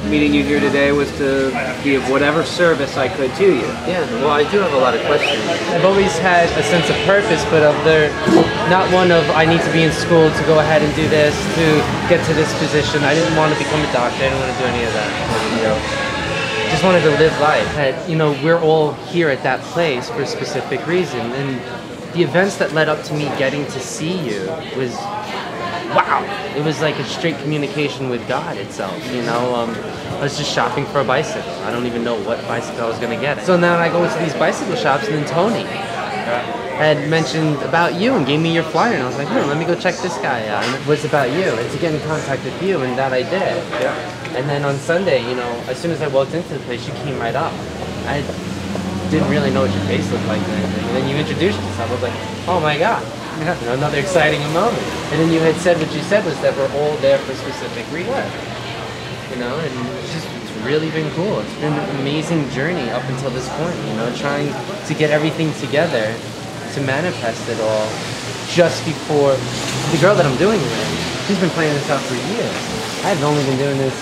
Meeting you here today was to be of whatever service I could to you. Yeah, well, I do have a lot of questions. I've always had a sense of purpose, but not one of I need to be in school to go ahead and do this, to get to this position. I didn't want to become a doctor. I didn't want to do any of that. Just wanted to live life. We're all here at that place for a specific reason, and the events that led up to me getting to see you was wow. It was like a straight communication with God itself, I was just shopping for a bicycle. I don't even know what bicycle I was going to get. So now I go into these bicycle shops, and then Tony had mentioned about you and gave me your flyer, and I was like, let me go check this guy out. And it was about you, and to get in contact with you, and that I did. Yeah. And then on Sunday, as soon as I walked into the place, you came right up. I didn't really know what your face looked like or anything. And then you introduced yourself. I was like, oh my God. Another exciting moment. And then you had said what you said was that we're all there for specific reasons. And it's really been cool. It's been an amazing journey up until this point, trying to get everything together to manifest it all just before the girl that I'm doing it with, she's been planning this out for years. I've only been doing this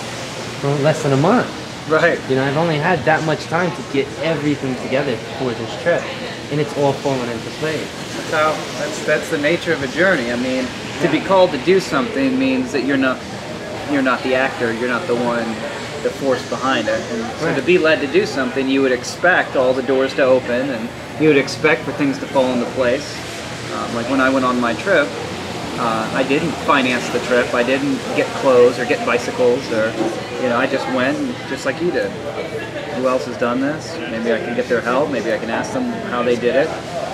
for less than a month. Right. I've only had that much time to get everything together for this trip, and it's all fallen into place. That's the nature of a journey. I mean, to be called to do something means that you're not the actor, you're not the one, the force behind it. And so to be led to do something, you would expect all the doors to open, and you would expect for things to fall into place. Like when I went on my trip, I didn't finance the trip. I didn't get clothes or get bicycles, or I just went just like you did. Who else has done this? Maybe I can get their help. Maybe I can ask them how they did it.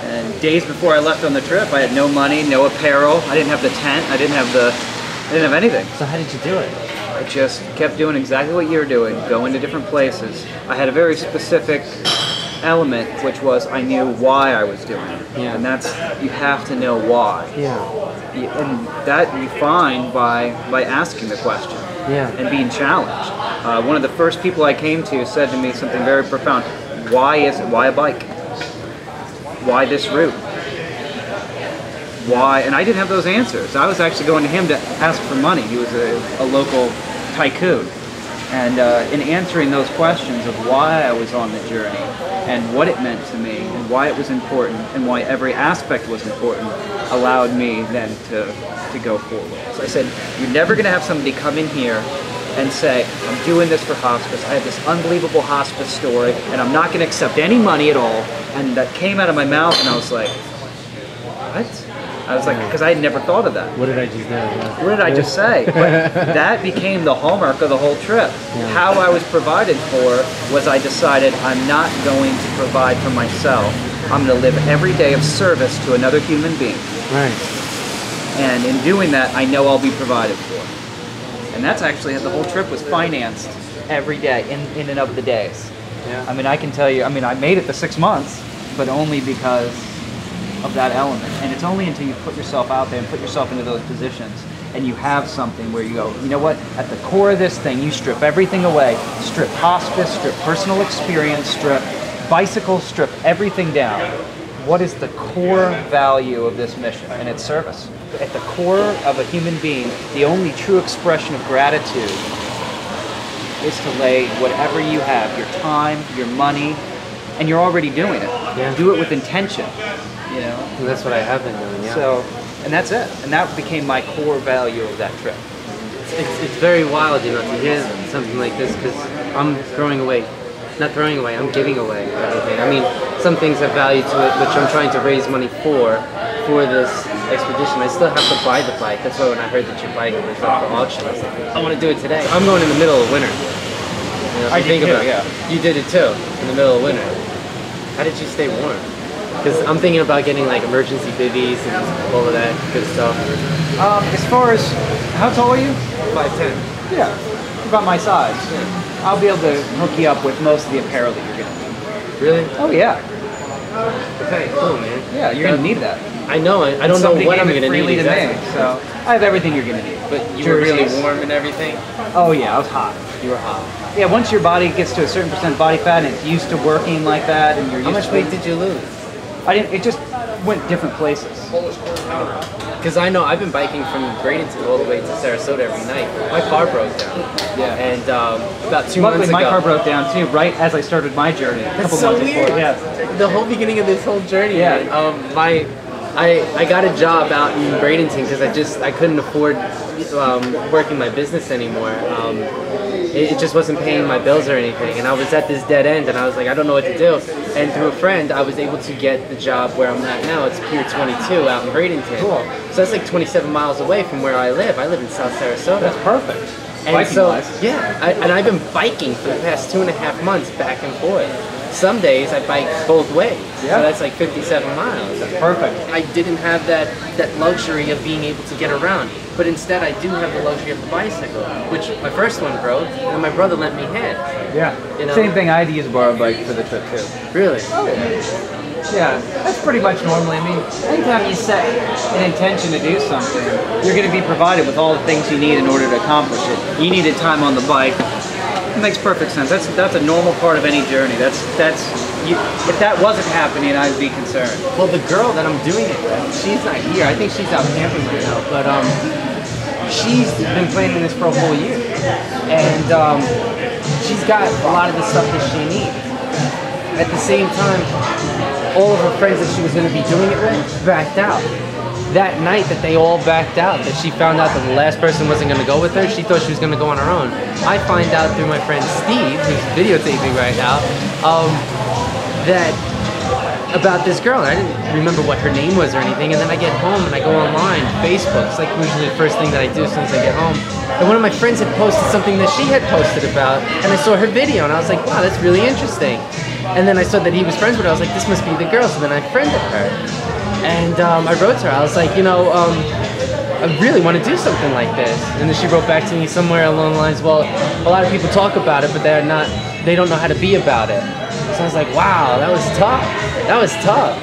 And days before I left on the trip, I had no money, no apparel. I didn't have the tent. I didn't have anything. So how did you do it? I just kept doing exactly what you're doing, going to different places. I had a very specific element, which was I knew why I was doing it. Yeah. And that's, you have to know why. Yeah. And that you find by asking the question. Yeah. And being challenged. One of the first people I came to said to me something very profound. Why a bike? Why this route? Why? And I didn't have those answers. I was actually going to him to ask for money. He was a local tycoon. And in answering those questions of why I was on the journey and what it meant to me and why it was important and why every aspect was important allowed me then to go forward. So I said, you're never going to have somebody come in here and say, I'm doing this for hospice. I have this unbelievable hospice story and I'm not going to accept any money at all. And that came out of my mouth and I was like, what? I was like, because I had never thought of that. What did I just do? What did I just say? But that became the hallmark of the whole trip. Yeah. How I was provided for was I decided I'm not going to provide for myself. I'm going to live every day of service to another human being. Right. And in doing that, I know I'll be provided for. And that's actually how the whole trip was financed every day, in and of the days. Yeah. I mean, I can tell you, I made it the 6 months, but only because of that element. And it's only until you put yourself out there and put yourself into those positions and you have something where you go, you know what, at the core of this thing, you strip everything away. Strip hospice, strip personal experience, strip bicycles, strip everything down. What is the core value of this mission? And it's service. At the core of a human being, the only true expression of gratitude is to lay whatever you have, your time, your money, and you're already doing it. Yeah. Do it with intention. And that's what I have been doing, yeah. So, and that's it. And that became my core value of that trip. It's very wild, to hear something like this, because I'm not throwing away, I'm giving away everything. I mean, some things have value to it, which I'm trying to raise money for this expedition. I still have to buy the bike. That's why when I heard that your bike was up for auction, I was like, I want to do it today. I'm going in the middle of winter. I did too, yeah. You did it too, in the middle of winter. How did you stay warm? Because I'm thinking about getting like emergency bivvies and all of that good stuff. As far as, how tall are you? 5'10". Yeah, about my size. Yeah. I'll be able to hook you up with most of the apparel that you're going to need. Really? Oh yeah. Okay, cool, man. Yeah, you're going to need that. I know, I don't know what I'm going to need exactly. So I have everything you're going to need. But you were really warm and everything? Oh yeah, I was hot. You were hot. Yeah, once your body gets to a certain percent body fat and it's used to working like that and you're used to... How much weight did you lose? It just went different places. Because I know I've been biking from Bradenton all the way to Sarasota every night. My car broke down. Yeah. And about 2 months ago. my car broke down too, right as I started my journey. A couple months before. Yeah. The whole beginning of this whole journey. Yeah. I got a job out in Bradenton because I couldn't afford working my business anymore. It just wasn't paying my bills or anything, and I was at this dead end, and I was like, I don't know what to do. And through a friend, I was able to get the job where I'm at now. It's Pier 22 out in Bradenton. Cool. So that's like 27 miles away from where I live. I live in South Sarasota. That's perfect. And and I've been biking for the past 2.5 months back and forth. Some days I bike both ways, so that's like 57 miles. That's perfect. I didn't have that luxury of being able to get around, but instead I do have the luxury of the bicycle, which my first one broke, and my brother lent me his. Yeah. You know? Same thing. I had to use a borrowed bike for the trip too. Really? Oh yeah. Yeah, that's pretty much normally. I mean, anytime you set an intention to do something, you're going to be provided with all the things you need in order to accomplish it. You needed time on the bike. It makes perfect sense. That's a normal part of any journey. If that wasn't happening, I'd be concerned. Well, the girl that I'm doing it with, she's not here. I think she's out camping right now. But she's been planning this for a whole year, and she's got a lot of the stuff that she needs. At the same time, all of her friends that she was going to be doing it with backed out. That night that they all backed out, that she found out that the last person wasn't going to go with her, she thought she was going to go on her own. I find out through my friend Steve, who's videotaping right now, that about this girl. And I didn't remember what her name was or anything, and then I get home and I go online, Facebook. It's like usually the first thing that I do as soon as I get home. And one of my friends had posted something that she had posted about, and I saw her video, and I was like, wow, that's really interesting. And then I saw that he was friends with her. I was like, this must be the girl. So then I friended her. And I wrote to her. I was like, you know, I really want to do something like this. And then she wrote back to me somewhere along the lines, well, a lot of people talk about it, but they don't know how to be about it. So I was like, wow, that was tough. That was tough.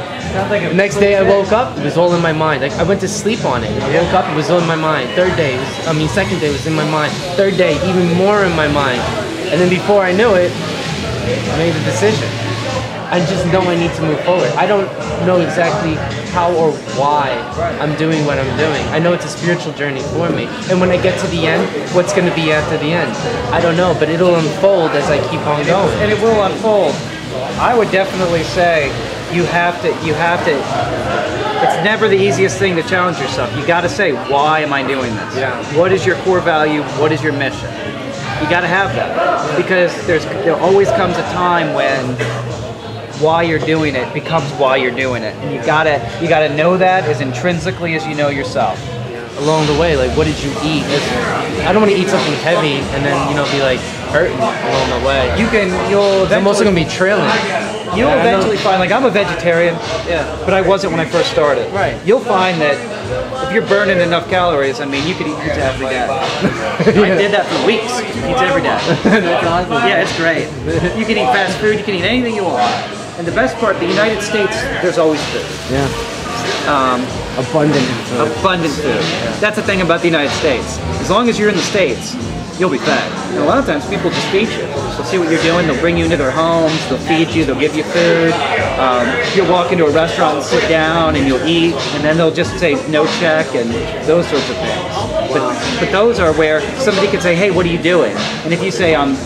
The next day I woke up, it was all in my mind. I went to sleep on it. I woke up, it was all in my mind. Second day was in my mind. Third day, even more in my mind. And then before I knew it, I made a decision. I just know I need to move forward. I don't know exactly how or why I'm doing what I'm doing. I know it's a spiritual journey for me. And when I get to the end, what's going to be after the end? I don't know, but it'll unfold as I keep on going. And it will unfold. I would definitely say you have to, it's never the easiest thing to challenge yourself. You got to say, why am I doing this? Yeah. What is your core value? What is your mission? You got to have that, because there always comes a time when why you're doing it becomes why you're doing it, and you gotta know that as intrinsically as you know yourself. Along the way, like, what did you eat? I don't want to eat something heavy and then, you know, be like hurting along the way. I'm also gonna be trailing. You'll eventually find, like, I'm a vegetarian, but I wasn't when I first started. Right. You'll find that if you're burning enough calories, I mean, you could eat pizza every day. I did that for weeks. Pizza every day. That's awesome. Yeah, it's great. You can eat fast food. You can eat anything you want. And the best part, the United States, there's always food. Yeah. Abundant food. Abundant food. Yeah. That's the thing about the United States. As long as you're in the States, you'll be fed. And a lot of times people just feed you. They'll see what you're doing, they'll bring you into their homes, they'll feed you, they'll give you food. You'll walk into a restaurant and sit down and you'll eat, and then they'll just say no check and those sorts of things. But those are where somebody could say, hey, what are you doing? And if you say, I'm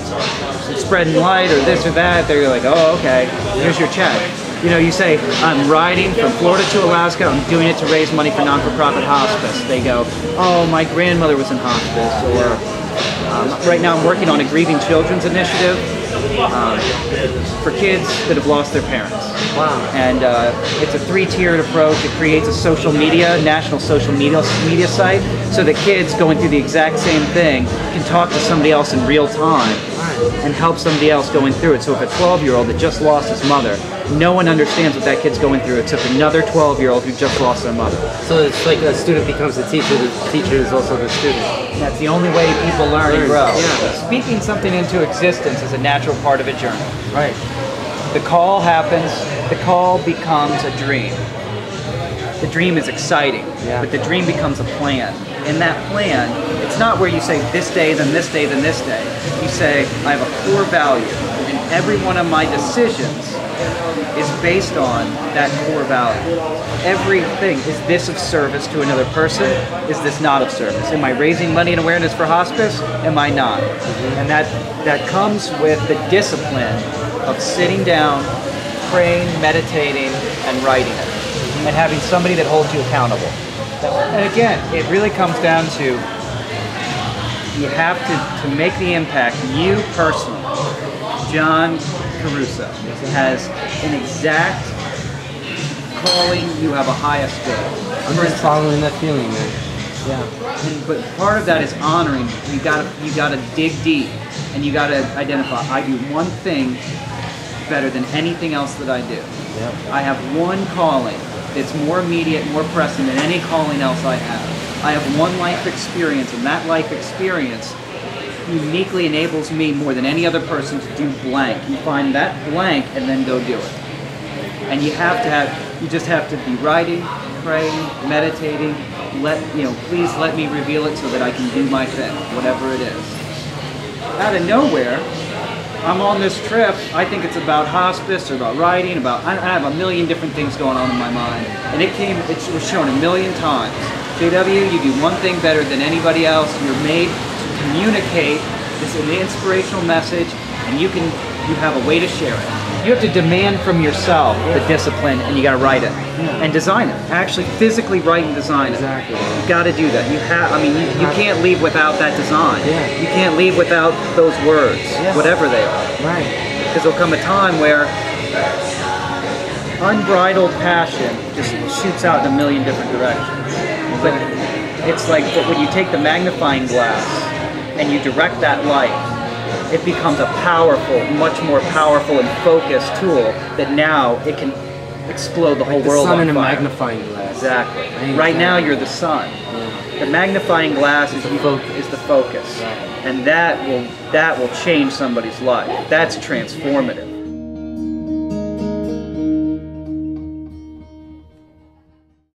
spreading light or this or that, they're like, oh, okay, here's your check. You know, you say, I'm riding from Florida to Alaska, I'm doing it to raise money for non-for-profit hospice. They go, oh, my grandmother was in hospice, or right now I'm working on a grieving children's initiative for kids that have lost their parents. Wow. And it's a 3-tiered approach. It creates a national social media site, so that kids going through the exact same thing can talk to somebody else in real time and help somebody else going through it. So if a 12-year-old that just lost his mother, no one understands what that kid's going through except another 12-year-old who just lost their mother. So it's like a student becomes a teacher, the teacher is also the student. That's the only way people learn and grow. Yeah. Speaking something into existence is a natural part of a journey. Right. The call happens, the call becomes a dream. The dream is exciting, but the dream becomes a plan. In that plan, it's not where you say this day, then this day, then this day. You say, I have a core value. And every one of my decisions is based on that core value. Everything, is this of service to another person? Is this not of service? Am I raising money and awareness for hospice? Am I not? And that comes with the discipline of sitting down, praying, meditating, and writing it. And having somebody that holds you accountable. And again, it really comes down to, you have to make the impact. You personally, John Caruso, has an exact calling. You have a highest good. I'm just following that feeling, man. Yeah. But part of that is honoring. You gotta dig deep, and you gotta identify. I do one thing better than anything else that I do. Yep. I have one calling that's more immediate, more pressing than any calling else I have. I have one life experience, and that life experience uniquely enables me more than any other person to do blank. You find that blank and then go do it. And you just have to be writing, praying, meditating, please let me reveal it so that I can do my thing, whatever it is. Out of nowhere, I'm on this trip. I think it's about hospice or about writing, I have a million different things going on in my mind. And it was shown a million times. JW, you do one thing better than anybody else. You're made to communicate. This is an inspirational message, and you have a way to share it. You have to demand from yourself the discipline, and you got to write it and design it. Actually, physically write and design it. Exactly. You got to do that. You can't leave without that design. Yeah. You can't leave without those words, whatever they are. Right. Because there'll come a time where unbridled passion just shoots out in a million different directions. But it's like when you take the magnifying glass and you direct that light, it becomes a powerful, much more powerful and focused tool that now it can explode the whole world on fire. The sun in a magnifying glass. Exactly. Right now you're the sun. Yeah. The magnifying glass is the focus. Right. And that will change somebody's life. That's transformative.